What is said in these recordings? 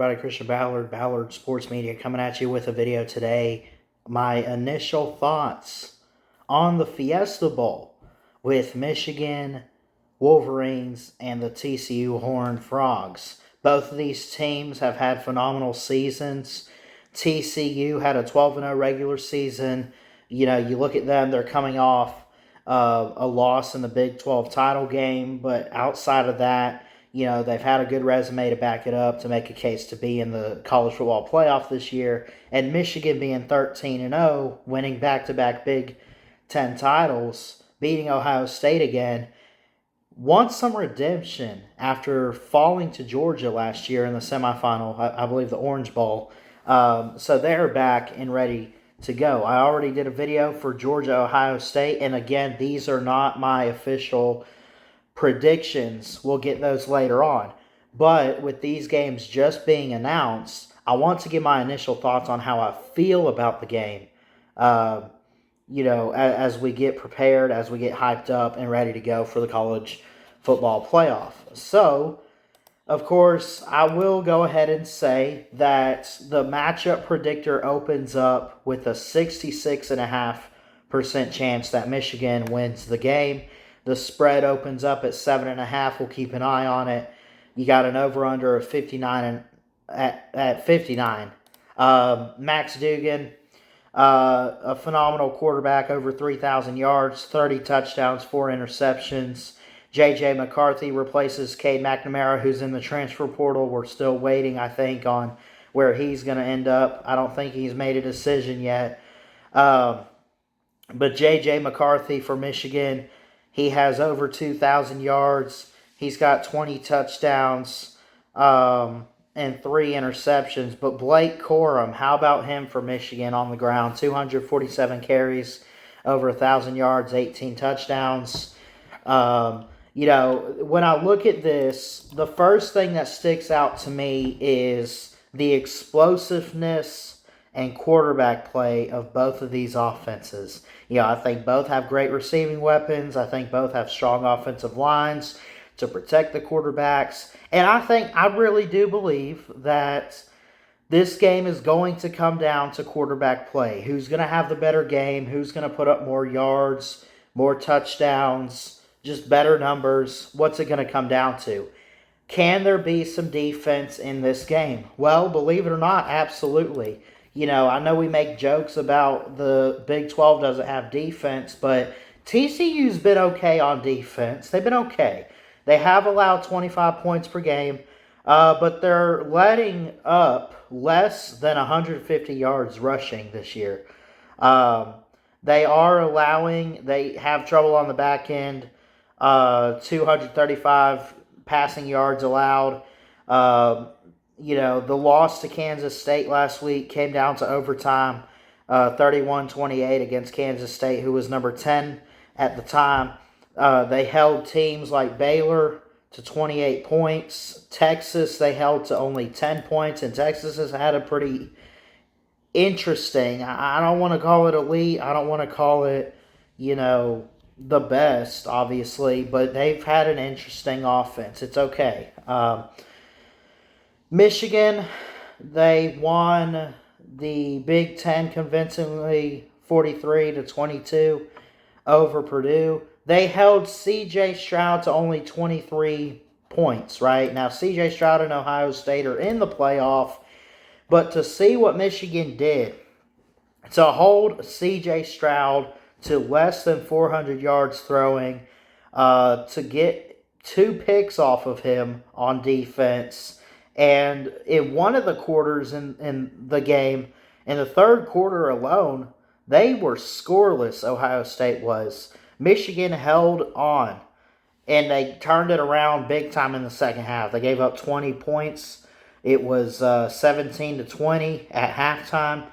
everybody? Christian Ballard Sports Media, coming at you with a video today. My initial thoughts on the Fiesta Bowl with Michigan Wolverines and the TCU Horned Frogs. Both of these teams have had phenomenal seasons. TCU had a 12-0 regular season. You look at them, they're coming off a loss in the Big 12 title game, but outside of that, they've had a good resume to back it up to make a case to be in the college football playoff this year. And Michigan being 13-0, winning back-to-back Big Ten titles, beating Ohio State again, wants some redemption after falling to Georgia last year in the semifinal, I believe the Orange Bowl. So they're back and ready to go. I already did a video for Georgia, Ohio State, and again, these are not my official predictions. We'll get those later on. But with these games just being announced, I want to give my initial thoughts on how I feel about the game. As we get prepared, as we get hyped up and ready to go for the college football playoff. So, of course, I will go ahead and say that the matchup predictor opens up with a 66.5% chance that Michigan wins the game. The spread opens up at 7.5. We'll keep an eye on it. You got an over/under of 59 at 59. Max Duggan, a phenomenal quarterback, over 3,000 yards, 30 touchdowns, 4 interceptions. J.J. McCarthy replaces Cade McNamara, who's in the transfer portal. We're still waiting, I think, on where he's going to end up. I don't think he's made a decision yet. But J.J. McCarthy for Michigan, he has over 2,000 yards. He's got 20 touchdowns and 3 interceptions. But Blake Corum, how about him for Michigan on the ground? 247 carries, over 1,000 yards, 18 touchdowns. When I look at this, the first thing that sticks out to me is the explosiveness and quarterback play of both of these offenses. I think both have great receiving weapons. I think both have strong offensive lines to protect the quarterbacks. And I really do believe that this game is going to come down to quarterback play. Who's going to have the better game? Who's going to put up more yards, more touchdowns, just better numbers? What's it going to come down to? Can there be some defense in this game? Well, believe it or not, absolutely. I know we make jokes about the Big 12 doesn't have defense, but TCU's been okay on defense. They've been okay. They have allowed 25 points per game, but they're letting up less than 150 yards rushing this year. They have trouble on the back end. 235 passing yards allowed. The loss to Kansas State last week came down to overtime, 31-28 against Kansas State, who was number 10 at the time. They held teams like Baylor to 28 points. Texas, they held to only 10 points, and Texas has had a pretty interesting, I don't want to call it elite, I don't want to call it, the best, obviously, but they've had an interesting offense. It's okay. Michigan, they won the Big Ten convincingly 43-22 over Purdue. They held C.J. Stroud to only 23 points, right? Now, C.J. Stroud and Ohio State are in the playoff, but to see what Michigan did to hold C.J. Stroud to less than 400 yards throwing, to get 2 picks off of him on defense. And in one of the quarters in the game, in the third quarter alone, they were scoreless, Ohio State was. Michigan held on, and they turned it around big time in the second half. They gave up 20 points. It was 17-20 at halftime.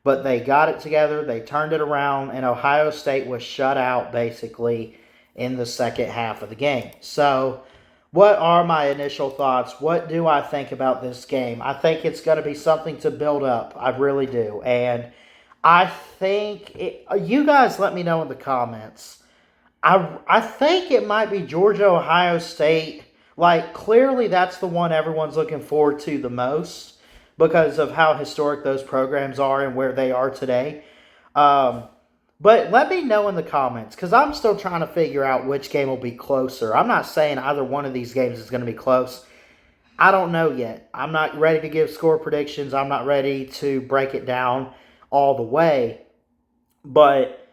But they got it together, they turned it around, and Ohio State was shut out, basically, in the second half of the game. So, what are my initial thoughts? What do I think about this game? I think it's going to be something to build up. I really do. And I think, you guys let me know in the comments. I think it might be Georgia, Ohio State. Like, clearly that's the one everyone's looking forward to the most. because of how historic those programs are and where they are today. Um, but let me know in the comments because I'm still trying to figure out which game will be closer. I'm not saying either one of these games is going to be close. I don't know yet. I'm not ready to give score predictions. I'm not ready to break it down all the way. But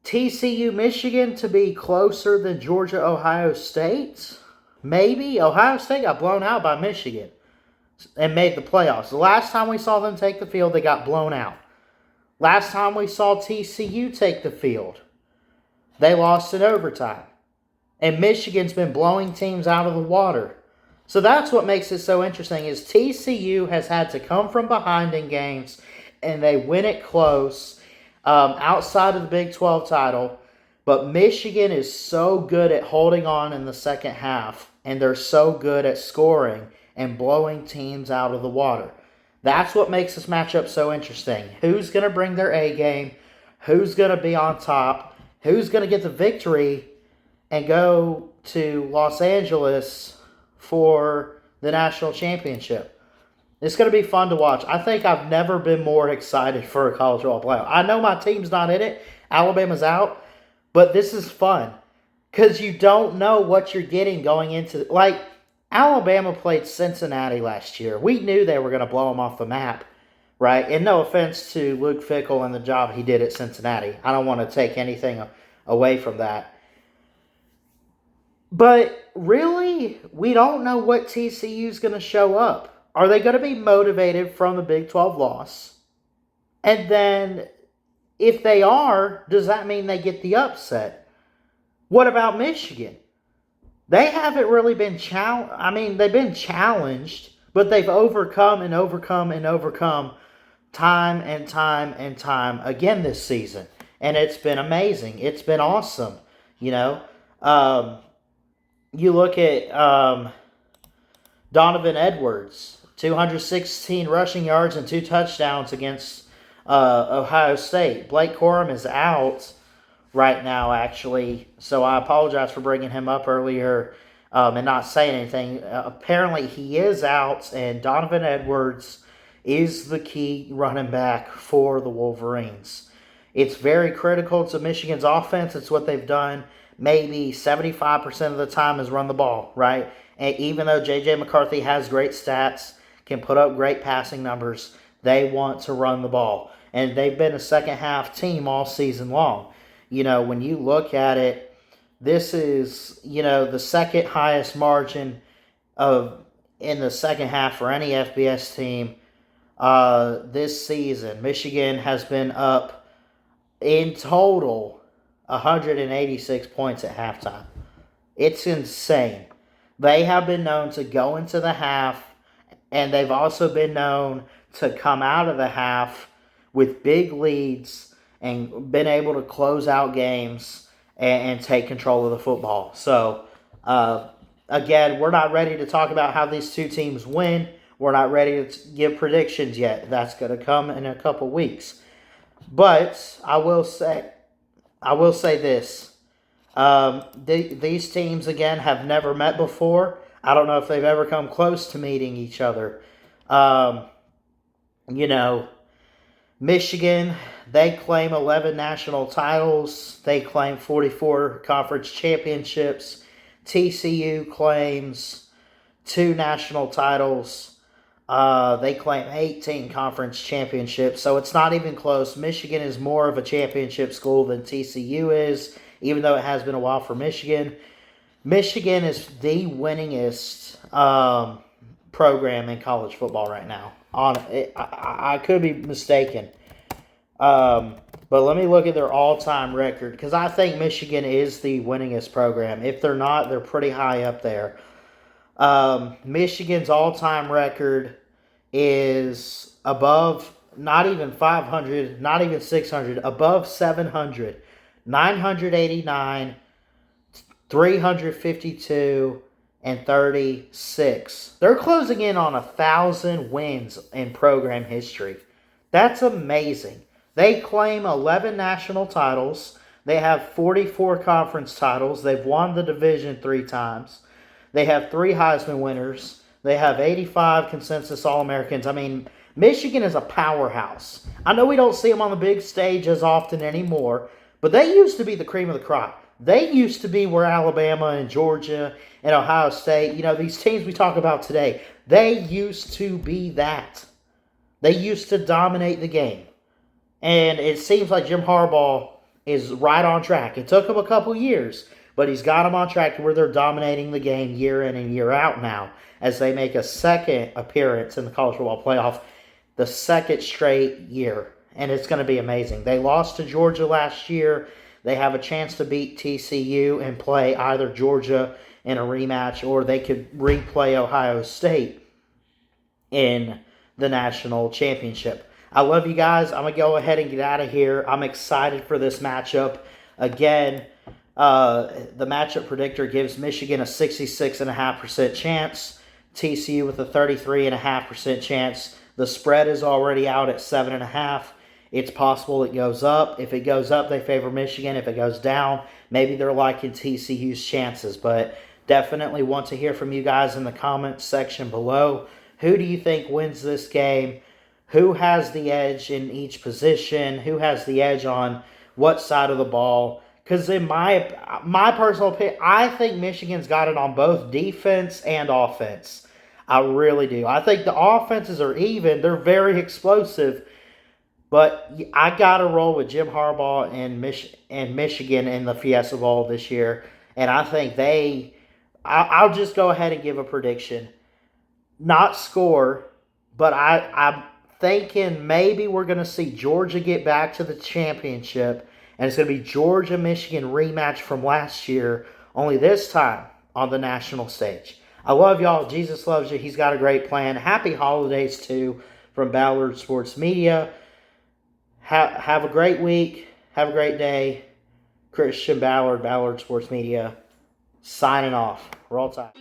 TCU Michigan to be closer than Georgia Ohio State? Maybe. Ohio State got blown out by Michigan and made the playoffs. The last time we saw them take the field, they got blown out. Last time we saw TCU take the field, they lost in overtime. And Michigan's been blowing teams out of the water. So that's what makes it so interesting is TCU has had to come from behind in games, and they win it close outside of the Big 12 title. But Michigan is so good at holding on in the second half, and they're so good at scoring and blowing teams out of the water. That's what makes this matchup so interesting. Who's going to bring their A game? Who's going to be on top? Who's going to get the victory and go to Los Angeles for the national championship? It's going to be fun to watch. I think I've never been more excited for a college football playoff. I know my team's not in it. Alabama's out. But this is fun because you don't know what you're getting going into. Like, Alabama played Cincinnati last year. We knew they were going to blow them off the map, right? And no offense to Luke Fickell and the job he did at Cincinnati. I don't want to take anything away from that. But really, we don't know what TCU is going to show up. Are they going to be motivated from the Big 12 loss? And then, if they are, does that mean they get the upset? What about Michigan? They haven't really been challenged. I mean, they've been challenged, but they've overcome and overcome and overcome time and time and time again this season. And it's been amazing. It's been awesome. You know, you look at Donovan Edwards, 216 rushing yards and 2 touchdowns against Ohio State. Blake Corum is out right now, actually, so I apologize for bringing him up earlier and not saying anything. Apparently, he is out, and Donovan Edwards is the key running back for the Wolverines. It's very critical to Michigan's offense. It's what they've done. Maybe 75% of the time is run the ball, right? And even though J.J. McCarthy has great stats, can put up great passing numbers, they want to run the ball. And they've been a second-half team all season long. You know, when you look at it, this is, you know, the second highest margin in the second half for any FBS team this season. Michigan has been up in total 186 points at halftime. It's insane. They have been known to go into the half, and they've also been known to come out of the half with big leads and been able to close out games and take control of the football. So, again, we're not ready to talk about how these two teams win. We're not ready to give predictions yet. That's going to come in a couple weeks. But I will say this. These teams, again, have never met before. I don't know if they've ever come close to meeting each other. You know, Michigan, they claim 11 national titles. They claim 44 conference championships. TCU claims 2 national titles. They claim 18 conference championships. So it's not even close. Michigan is more of a championship school than TCU is, even though it has been a while for Michigan. Michigan is the winningest program in college football right now. I could be mistaken. But let me look at their all-time record, because I think Michigan is the winningest program. If they're not, they're pretty high up there. Michigan's all-time record is above, not even 500, not even 600, above 700. 989, 352, and 36. They're closing in on 1,000 wins in program history. That's amazing. They claim 11 national titles. They have 44 conference titles. They've won the division 3 times. They have 3 Heisman winners. They have 85 consensus All-Americans. I mean, Michigan is a powerhouse. I know we don't see them on the big stage as often anymore, but they used to be the cream of the crop. They used to be where Alabama and Georgia and Ohio State, these teams we talk about today, they used to be that. They used to dominate the game. And it seems like Jim Harbaugh is right on track. It took him a couple years, but he's got them on track to where they're dominating the game year in and year out now as they make a second appearance in the college football playoff, the second straight year. And it's going to be amazing. They lost to Georgia last year. They have a chance to beat TCU and play either Georgia in a rematch, or they could replay Ohio State in the national championship. I love you guys. I'm going to go ahead and get out of here. I'm excited for this matchup. Again, the matchup predictor gives Michigan a 66.5% chance, TCU with a 33.5% chance. The spread is already out at 7.5. It's possible it goes up. If it goes up, they favor Michigan. If it goes down, maybe they're liking TCU's chances. But definitely want to hear from you guys in the comments section below. Who do you think wins this game? Who has the edge in each position? Who has the edge on what side of the ball? Because in my personal opinion, I think Michigan's got it on both defense and offense. I really do. I think the offenses are even. They're very explosive. But I got to roll with Jim Harbaugh and Michigan in the Fiesta Bowl this year. And I think I'll just go ahead and give a prediction. Not score, but I'm thinking maybe we're going to see Georgia get back to the championship. And it's going to be Georgia-Michigan rematch from last year, only this time on the national stage. I love y'all. Jesus loves you. He's got a great plan. Happy holidays, too, from Ballard Sports Media. Have a great week. Have a great day. Christian Ballard, Ballard Sports Media, signing off. Roll Tide.